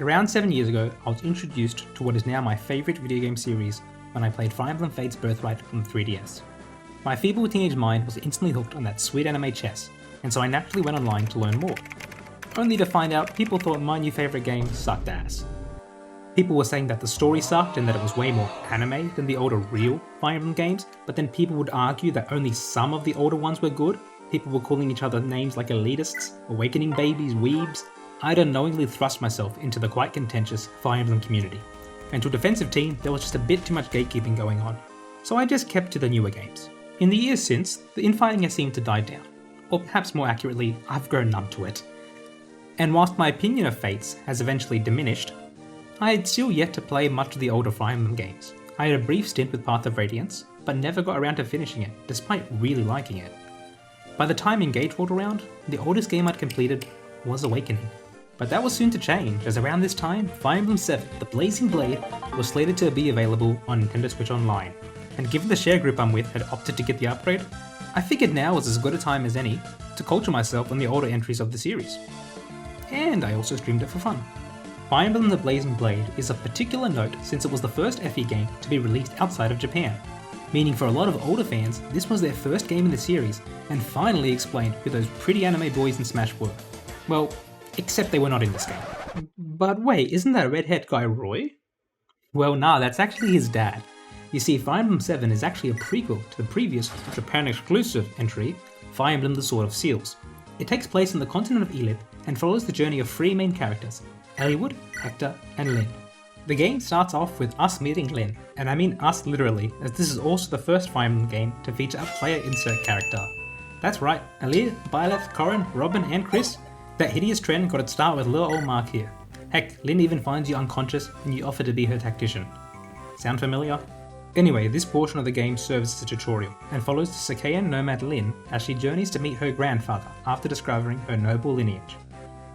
Around 7 years ago, I was introduced to what is now my favourite video game series when I played Fire Emblem Fates Birthright on the 3DS. My feeble teenage mind was instantly hooked on that sweet anime chess, and so I naturally went online to learn more. Only to find out people thought my new favourite game sucked ass. People were saying that the story sucked and that it was way more anime than the older real Fire Emblem games, but then people would argue that only some of the older ones were good. People were calling each other names like elitists, awakening babies, weebs. I'd unknowingly thrust myself into the quite contentious Fire Emblem community, and to a defensive team there was just a bit too much gatekeeping going on, so I just kept to the newer games. In the years since, the infighting has seemed to die down, or perhaps more accurately, I've grown numb to it. And whilst my opinion of Fates has eventually diminished, I had still yet to play much of the older Fire Emblem games. I had a brief stint with Path of Radiance, but never got around to finishing it, despite really liking it. By the time Engage rolled around, the oldest game I'd completed was Awakening. But that was soon to change, as around this time, Fire Emblem 7, The Blazing Blade, was slated to be available on Nintendo Switch Online, and given the share group I'm with had opted to get the upgrade, I figured now was as good a time as any to culture myself on the older entries of the series. And I also streamed it for fun. Fire Emblem The Blazing Blade is of particular note since it was the first FE game to be released outside of Japan, meaning for a lot of older fans, this was their first game in the series, and finally explained who those pretty anime boys in Smash were. Well, except they were not in this game. But wait, isn't that redhead guy Roy? Well nah, that's actually his dad. You see, Fire Emblem 7 is actually a prequel to the previous Japan-exclusive entry, Fire Emblem The Sword of Seals. It takes place on the continent of Elith and follows the journey of three main characters, Eliwood, Hector, and Lyn. The game starts off with us meeting Lyn, and I mean us literally, as this is also the first Fire Emblem game to feature a player insert character. That's right, Alear, Byleth, Corrin, Robin, and Chris. That hideous trend got its start with little old Mark here. Heck, Lyn even finds you unconscious and you offer to be her tactician. Sound familiar? Anyway, this portion of the game serves as a tutorial, and follows the Sakaean nomad Lyn as she journeys to meet her grandfather after discovering her noble lineage.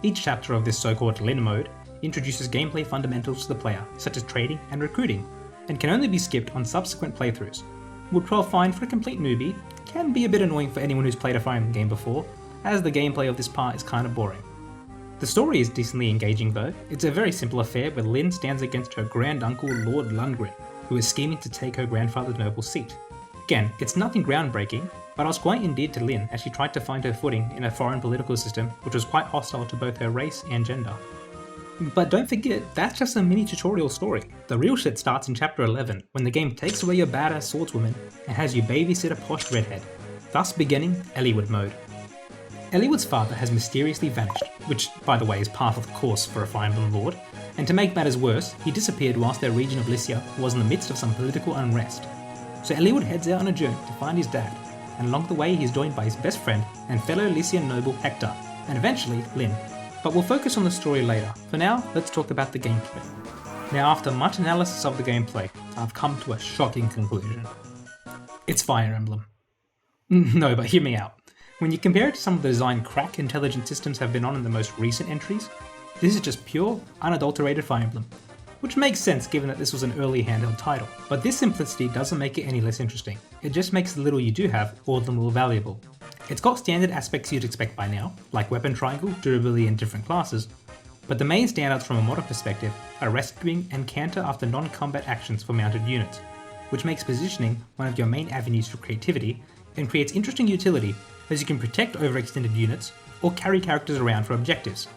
Each chapter of this so-called Lyn mode introduces gameplay fundamentals to the player, such as trading and recruiting, and can only be skipped on subsequent playthroughs. Would 12 fine for a complete newbie, can be a bit annoying for anyone who's played a Fire Emblem game before, as the gameplay of this part is kinda boring. The story is decently engaging though. It's a very simple affair where Lyn stands against her grand uncle Lord Lundgren, who is scheming to take her grandfather's noble seat. Again, it's nothing groundbreaking, but I was quite endeared to Lyn as she tried to find her footing in a foreign political system which was quite hostile to both her race and gender. But don't forget, that's just a mini tutorial story. The real shit starts in chapter 11, when the game takes away your badass swordswoman and has you babysit a posh redhead, thus beginning Eliwood mode. Eliwood's father has mysteriously vanished, which by the way is par of the course for a Fire Emblem lord, and to make matters worse, he disappeared whilst their region of Lycia was in the midst of some political unrest. So Eliwood heads out on a journey to find his dad, and along the way he's joined by his best friend and fellow Lycian noble Hector, and eventually Lyn. But we'll focus on the story later. For now, let's talk about the gameplay. Now after much analysis of the gameplay, I've come to a shocking conclusion. It's Fire Emblem. No, but hear me out. When you compare it to some of the design crack intelligent systems have been on in the most recent entries, this is just pure, unadulterated Fire Emblem. Which makes sense given that this was an early handheld title, but this simplicity doesn't make it any less interesting. It just makes the little you do have all the more valuable. It's got standard aspects you'd expect by now, like weapon triangle, durability and different classes, but the main standouts from a modern perspective are rescuing and counter after non-combat actions for mounted units, which makes positioning one of your main avenues for creativity and creates interesting utility as you can protect overextended units or carry characters around for objectives.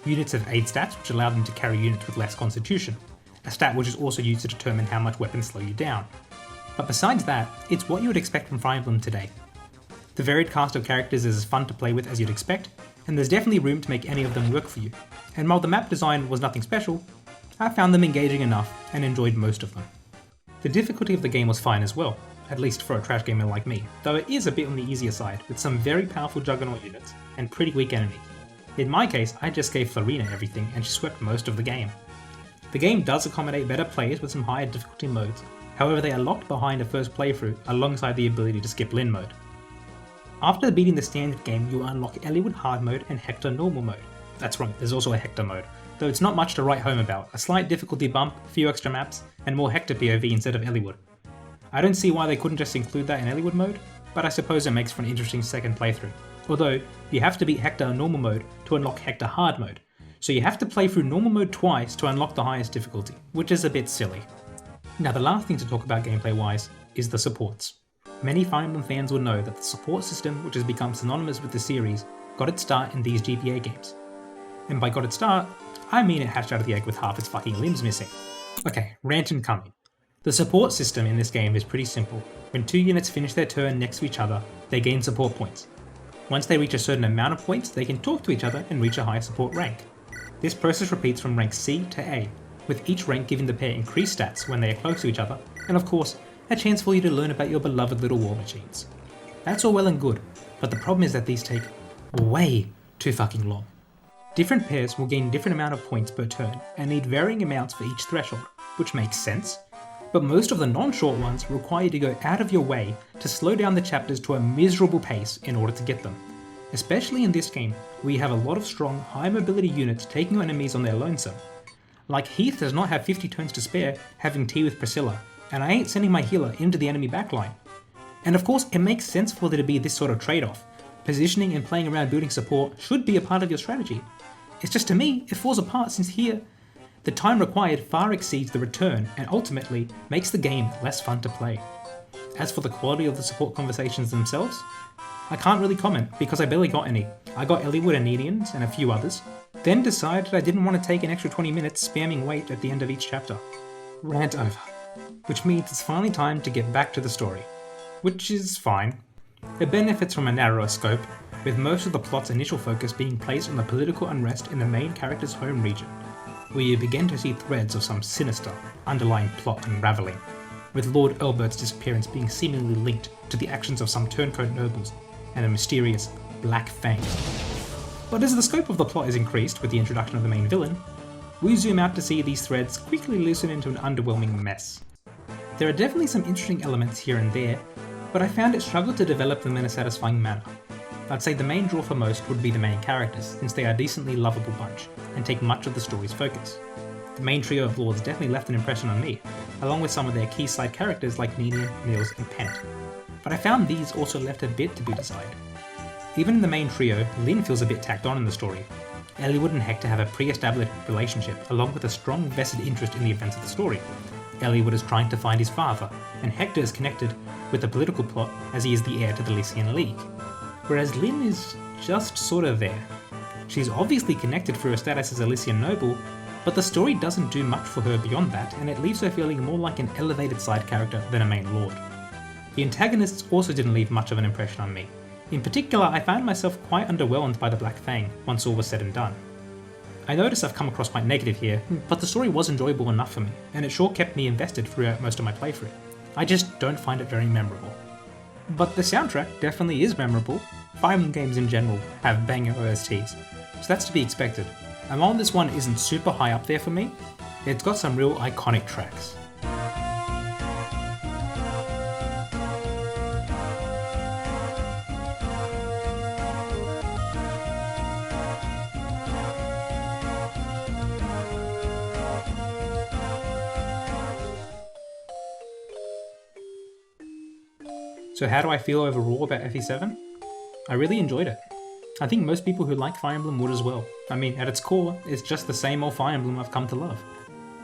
Units have aid stats which allow them to carry units with less constitution, a stat which is also used to determine how much weapons slow you down. But besides that, it's what you would expect from Fire Emblem today. The varied cast of characters is as fun to play with as you'd expect, and there's definitely room to make any of them work for you. And while the map design was nothing special, I found them engaging enough and enjoyed most of them. The difficulty of the game was fine as well, at least for a trash gamer like me, though it is a bit on the easier side with some very powerful juggernaut units and pretty weak enemies. In my case, I just gave Florina everything and she swept most of the game. The game does accommodate better players with some higher difficulty modes, however they are locked behind a first playthrough alongside the ability to skip Lyn mode. After beating the standard game, you unlock Eliwood hard mode and Hector normal mode. That's right, there's also a Hector mode, though it's not much to write home about, a slight difficulty bump, few extra maps, and more Hector POV instead of Eliwood. I don't see why they couldn't just include that in Eliwood mode, but I suppose it makes for an interesting second playthrough. Although, you have to beat Hector normal mode to unlock Hector hard mode, so you have to play through normal mode twice to unlock the highest difficulty, which is a bit silly. Now the last thing to talk about gameplay wise is the supports. Many Fire Emblem fans will know that the support system, which has become synonymous with the series, got its start in these GBA games. And by got its start, I mean it hatched out of the egg with half its fucking limbs missing. Okay, rant incoming. The support system in this game is pretty simple. When 2 units finish their turn next to each other, they gain support points. Once they reach a certain amount of points, they can talk to each other and reach a higher support rank. This process repeats from rank C to A, with each rank giving the pair increased stats when they are close to each other, and of course, a chance for you to learn about your beloved little war machines. That's all well and good, but the problem is that these take way too fucking long. Different pairs will gain different amount of points per turn, and need varying amounts for each threshold, which makes sense, but most of the non-short ones require you to go out of your way to slow down the chapters to a miserable pace in order to get them. Especially in this game, where you have a lot of strong, high mobility units taking on enemies on their lonesome. Like Heath does not have 50 turns to spare having tea with Priscilla, and I ain't sending my healer into the enemy backline. And of course, it makes sense for there to be this sort of trade-off. Positioning and playing around building support should be a part of your strategy. It's just to me, it falls apart since here, the time required far exceeds the return and ultimately makes the game less fun to play. As for the quality of the support conversations themselves, I can't really comment because I barely got any. I got Eliwood and Edians and a few others, then decided I didn't want to take an extra 20 minutes spamming wait at the end of each chapter. Rant over. Which means it's finally time to get back to the story. Which is fine. It benefits from a narrower scope, with most of the plot's initial focus being placed on the political unrest in the main character's home region, where you begin to see threads of some sinister, underlying plot unravelling, with Lord Elbert's disappearance being seemingly linked to the actions of some turncoat nobles and a mysterious Black Fang. But as the scope of the plot is increased with the introduction of the main villain, we zoom out to see these threads quickly loosen into an underwhelming mess. There are definitely some interesting elements here and there, but I found it struggled to develop them in a satisfying manner. I'd say the main draw for most would be the main characters, since they are a decently lovable bunch, and take much of the story's focus. The main trio of lords definitely left an impression on me, along with some of their key side characters like Ninian, Nils, and Pent. But I found these also left a bit to be desired. Even in the main trio, Lyn feels a bit tacked on in the story. Eliwood and Hector have a pre-established relationship, along with a strong vested interest in the events of the story. Eliwood is trying to find his father, and Hector is connected with the political plot as he is the heir to the Lycian League. Whereas Lyn is just sort of there. She's obviously connected through her status as a Lycian noble, but the story doesn't do much for her beyond that, and it leaves her feeling more like an elevated side character than a main lord. The antagonists also didn't leave much of an impression on me. In particular, I found myself quite underwhelmed by the Black Fang once all was said and done. I notice I've come across quite negative here, but the story was enjoyable enough for me, and it sure kept me invested throughout most of my playthrough. I just don't find it very memorable. But the soundtrack definitely is memorable. Fire Emblem games in general have banger OSTs, so that's to be expected. And while this one isn't super high up there for me, it's got some real iconic tracks. So how do I feel overall about FE7? I really enjoyed it. I think most people who like Fire Emblem would as well. I mean, at its core, it's just the same old Fire Emblem I've come to love.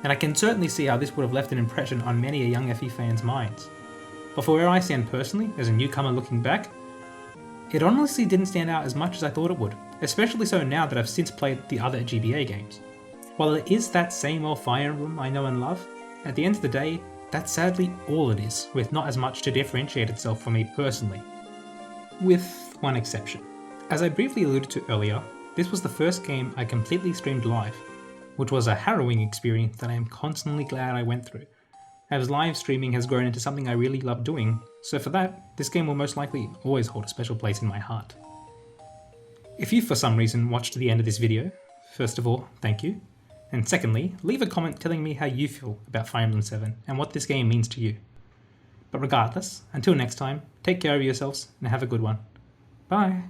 And I can certainly see how this would have left an impression on many a young FE fan's minds. But for where I stand personally, as a newcomer looking back, it honestly didn't stand out as much as I thought it would, especially so now that I've since played the other GBA games. While it is that same old Fire Emblem I know and love, at the end of the day, that's sadly all it is, with not as much to differentiate itself for me personally. With one exception. As I briefly alluded to earlier, this was the first game I completely streamed live, which was a harrowing experience that I am constantly glad I went through, as live streaming has grown into something I really love doing, so for that, this game will most likely always hold a special place in my heart. If you for some reason watched to the end of this video, first of all, thank you. And secondly, leave a comment telling me how you feel about Fire Emblem 7 and what this game means to you. But regardless, until next time, take care of yourselves and have a good one. Bye!